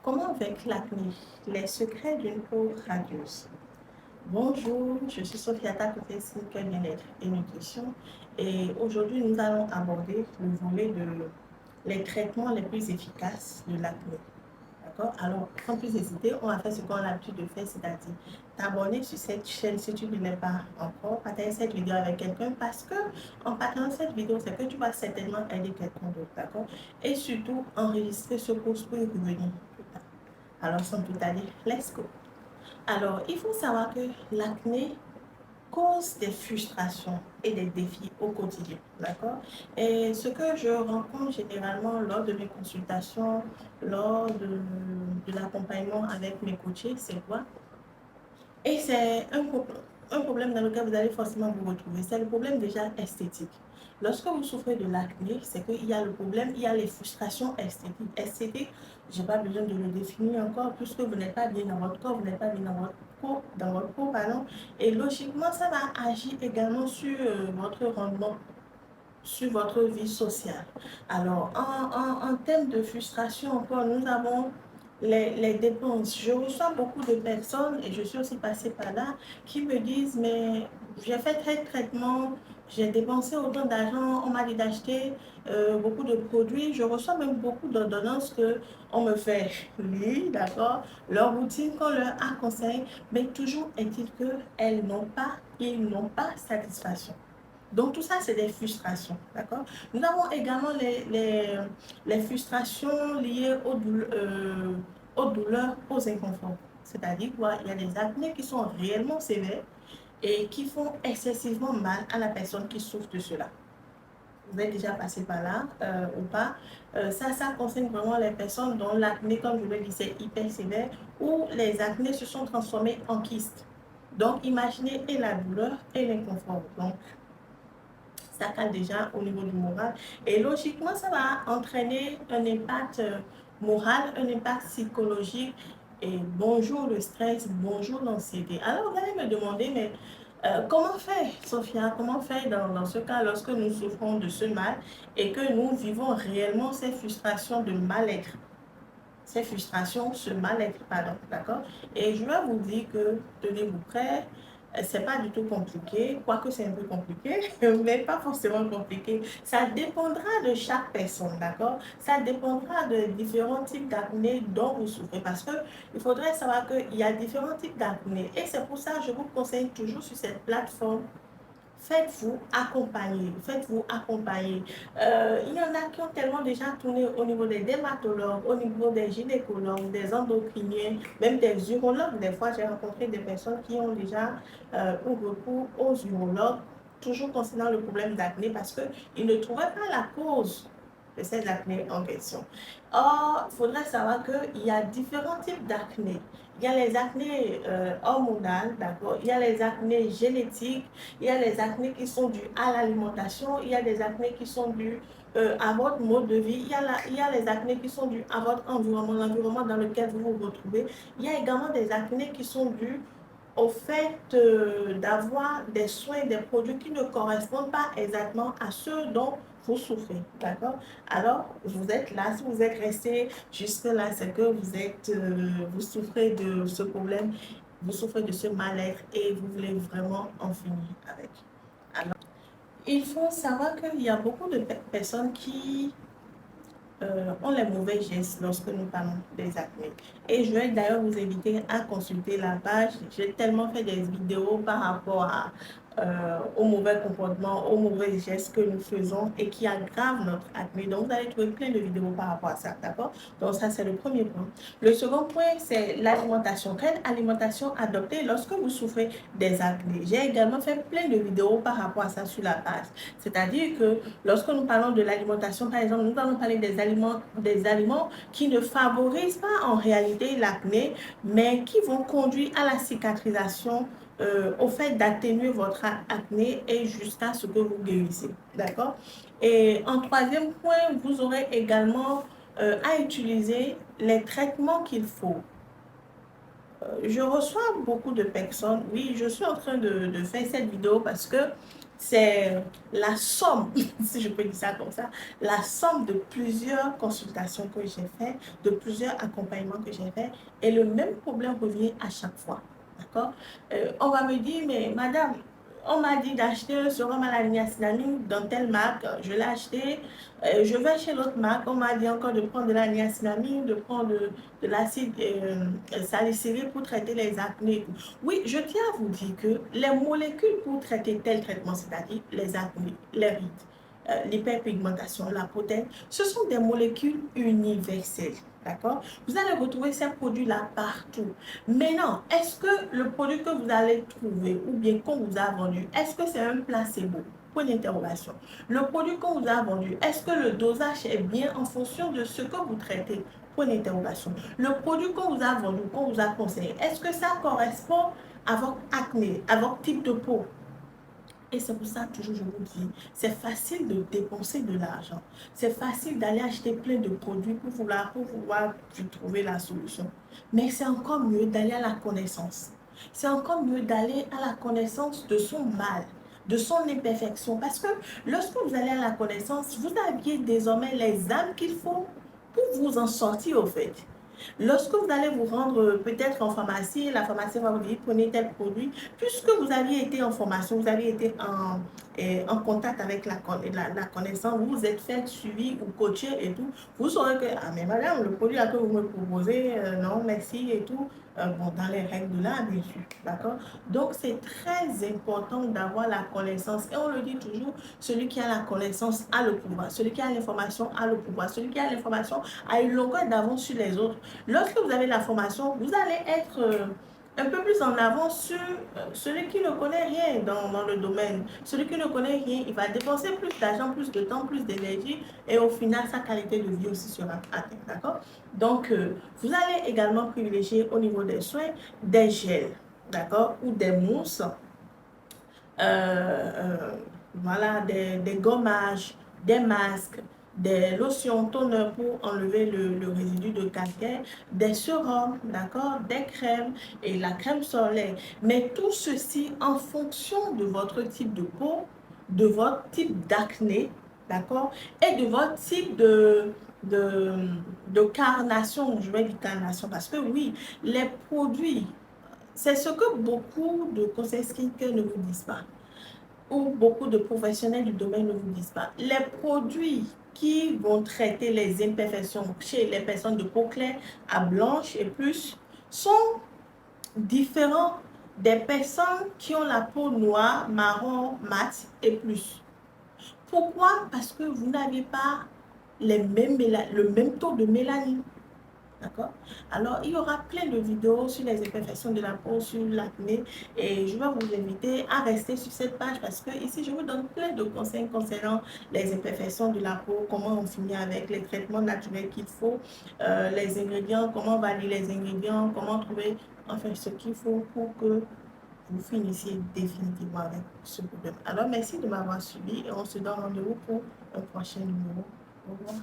Comment vaincre l'acné? Les secrets d'une peau radieuse. Bonjour, je suis Sofiata, côté skincare, bien-être et nutrition. Et aujourd'hui, nous allons aborder le volet de les traitements les plus efficaces de l'acné. D'accord? Alors, sans plus hésiter, on va faire ce qu'on a l'habitude de faire, c'est-à-dire t'abonner sur cette chaîne si tu ne l'es pas encore, partager cette vidéo avec quelqu'un parce que en partageant cette vidéo, c'est que tu vas certainement aider quelqu'un d'autre, d'accord? Et surtout, enregistrer ce post pour y revenir plus tard. Alors, sans plus tarder, let's go. Alors, il faut savoir que l'acné cause des frustrations et des défis au quotidien, d'accord? Et ce que je rencontre généralement lors de mes consultations, lors de l'accompagnement avec mes coachés, c'est quoi? Et c'est un problème dans lequel vous allez forcément vous retrouver. C'est le problème déjà esthétique. Lorsque vous souffrez de l'acné, c'est qu'il y a le problème, il y a les frustrations esthétiques. Esthétique, je n'ai pas besoin de le définir encore, puisque vous n'êtes pas bien dans votre corps, vous n'êtes pas bien dans votre peau, pardon. Et logiquement, ça va agir également sur votre rendement, sur votre vie sociale. Alors, en termes de frustration encore, nous avons les dépenses. Je reçois beaucoup de personnes, et je suis aussi passée par là, qui me disent, mais j'ai fait tel traitement, j'ai dépensé autant d'argent, on m'a dit d'acheter beaucoup de produits. Je reçois même beaucoup d'ordonnances qu'on me fait lire, d'accord, leur routine qu'on leur a conseillé, mais toujours est-il ils n'ont pas satisfaction. Donc, tout ça, c'est des frustrations, d'accord? Nous avons également les frustrations liées aux douleurs, aux inconforts. C'est-à-dire quoi? Il y a des acnés qui sont réellement sévères et qui font excessivement mal à la personne qui souffre de cela. Vous êtes déjà passé par là ou pas? Ça concerne vraiment les personnes dont l'acné, comme je le disais, c'est hyper sévère, où les acnés se sont transformés en kystes. Donc, imaginez et la douleur et l'inconfort. Donc, ça cale déjà au niveau du moral. Et logiquement, ça va entraîner un impact moral, un impact psychologique. Et bonjour le stress, bonjour l'anxiété. Alors, vous allez me demander, mais comment faire, Sophia, comment faire dans ce cas lorsque nous souffrons de ce mal et que nous vivons réellement ces frustrations de mal-être, ces frustrations, ce mal-être, pardon, d'accord? Et je vais vous dire que tenez-vous prêts, c'est pas du tout compliqué, quoique c'est un peu compliqué, mais pas forcément compliqué. Ça dépendra de chaque personne, d'accord? Ça dépendra de différents types d'acné dont vous souffrez, parce que il faudrait savoir qu'il y a différents types d'acné. Et c'est pour ça que je vous conseille toujours sur cette plateforme, faites-vous accompagner, faites-vous accompagner. Il y en a qui ont tellement déjà tourné au niveau des dermatologues, au niveau des gynécologues, des endocriniens, même des urologues. Des fois, j'ai rencontré des personnes qui ont déjà eu recours aux urologues, toujours concernant le problème d'acné, parce qu'ils ne trouvaient pas la cause de cette acné en question. Or, il faudrait savoir qu'il y a différents types d'acné. Il y a les acnés hormonales, d'accord? Il y a les acnés génétiques, il y a les acnés qui sont dus à l'alimentation, il y a des acnés qui sont dus à votre mode de vie, il y a les acnés qui sont dus à votre environnement, l'environnement dans lequel vous vous retrouvez. Il y a également des acnés qui sont dus au fait d'avoir des soins, des produits qui ne correspondent pas exactement à ceux dont vous souffrez, d'accord? Alors, vous êtes là, si vous êtes resté jusque-là, c'est que vous souffrez de ce problème, vous souffrez de ce mal-être et vous voulez vraiment en finir avec. Alors, il faut savoir qu'il y a beaucoup de personnes qui ont les mauvais gestes lorsque nous parlons des acnés. Et je vais d'ailleurs vous inviter à consulter la page. J'ai tellement fait des vidéos par rapport au mauvais comportement, aux mauvais gestes que nous faisons et qui aggravent notre acné. Donc, vous allez trouver plein de vidéos par rapport à ça, d'accord? Donc, ça, c'est le premier point. Le second point, c'est l'alimentation. Quelle alimentation adopter lorsque vous souffrez des acnés? J'ai également fait plein de vidéos par rapport à ça sur la page. C'est-à-dire que lorsque nous parlons de l'alimentation, par exemple, nous allons parler des aliments qui ne favorisent pas en réalité l'acné, mais qui vont conduire à la cicatrisation, au fait d'atténuer votre acné et jusqu'à ce que vous guérissez. D'accord? Et en troisième point, vous aurez également à utiliser les traitements qu'il faut. Je reçois beaucoup de personnes. Oui, je suis en train de faire cette vidéo parce que c'est la somme, si je peux dire ça comme ça, la somme de plusieurs consultations que j'ai faites, de plusieurs accompagnements que j'ai faits, et le même problème revient à chaque fois. D'accord? On va me dire, mais madame, on m'a dit d'acheter ce rhum à la niacinamide dans telle marque, je l'ai acheté, je vais chez l'autre marque, on m'a dit encore de prendre de la niacinamide, de prendre de l'acide salicylé pour traiter les acnés. Oui, je tiens à vous dire que les molécules pour traiter tel traitement, c'est-à-dire les acnés, les rides, l'hyperpigmentation, la protéine, ce sont des molécules universelles. D'accord? Vous allez retrouver ces produits-là partout. Maintenant, est-ce que le produit que vous allez trouver ou bien qu'on vous a vendu, est-ce que c'est un placebo? Point d'interrogation. Le produit qu'on vous a vendu, est-ce que le dosage est bien en fonction de ce que vous traitez? Point d'interrogation. Le produit qu'on vous a vendu, qu'on vous a conseillé, est-ce que ça correspond à votre acné, à votre type de peau? Et c'est pour ça, toujours, je vous dis, c'est facile de dépenser de l'argent. C'est facile d'aller acheter plein de produits pour pouvoir trouver la solution. Mais c'est encore mieux d'aller à la connaissance. C'est encore mieux d'aller à la connaissance de son mal, de son imperfection. Parce que lorsque vous allez à la connaissance, vous aviez désormais les âmes qu'il faut pour vous en sortir, au fait. Lorsque vous allez vous rendre peut-être en pharmacie, la pharmacie va vous dire prenez tel produit, puisque vous aviez été en formation, vous aviez été en contact avec la connaissance, vous vous êtes fait suivi ou coaché et tout, vous saurez que, ah mais madame, le produit que vous me proposez, non merci et tout, bon, dans les règles de l'art, bien sûr, d'accord? Donc c'est très important d'avoir la connaissance, et on le dit toujours, celui qui a la connaissance a le pouvoir, celui qui a l'information a le pouvoir, celui qui a l'information a une longueur d'avance sur les autres. Lorsque vous avez la formation, vous allez être un peu plus en avant sur celui qui ne connaît rien dans le domaine. Celui qui ne connaît rien, il va dépenser plus d'argent, plus de temps, plus d'énergie et au final, sa qualité de vie aussi sera atteinte. D'accord? Donc, vous allez également privilégier au niveau des soins des gels, d'accord, ou des mousses, voilà, des gommages, des masques, des lotions tonneurs pour enlever le résidu de calcaire, des sérums, d'accord, des crèmes et la crème solaire. Mais tout ceci en fonction de votre type de peau, de votre type d'acné, d'accord, et de votre type de, de carnation, je vais dire carnation, parce que oui, les produits, c'est ce que beaucoup de conseils skincare ne vous disent pas, ou beaucoup de professionnels du domaine ne vous disent pas. Les produits qui vont traiter les imperfections chez les personnes de peau claire à blanche et plus sont différents des personnes qui ont la peau noire, marron, mat et plus. Pourquoi? Parce que vous n'avez pas le même taux de mélanine. D'accord? Alors, il y aura plein de vidéos sur les imperfections de la peau, sur l'acné, et je vais vous inviter à rester sur cette page parce que ici, je vous donne plein de conseils concernant les imperfections de la peau, comment on finit avec les traitements naturels qu'il faut, les ingrédients, comment valider les ingrédients, comment trouver, enfin, ce qu'il faut pour que vous finissiez définitivement avec ce problème. Alors, merci de m'avoir suivi et on se donne rendez-vous pour un prochain numéro. Au revoir.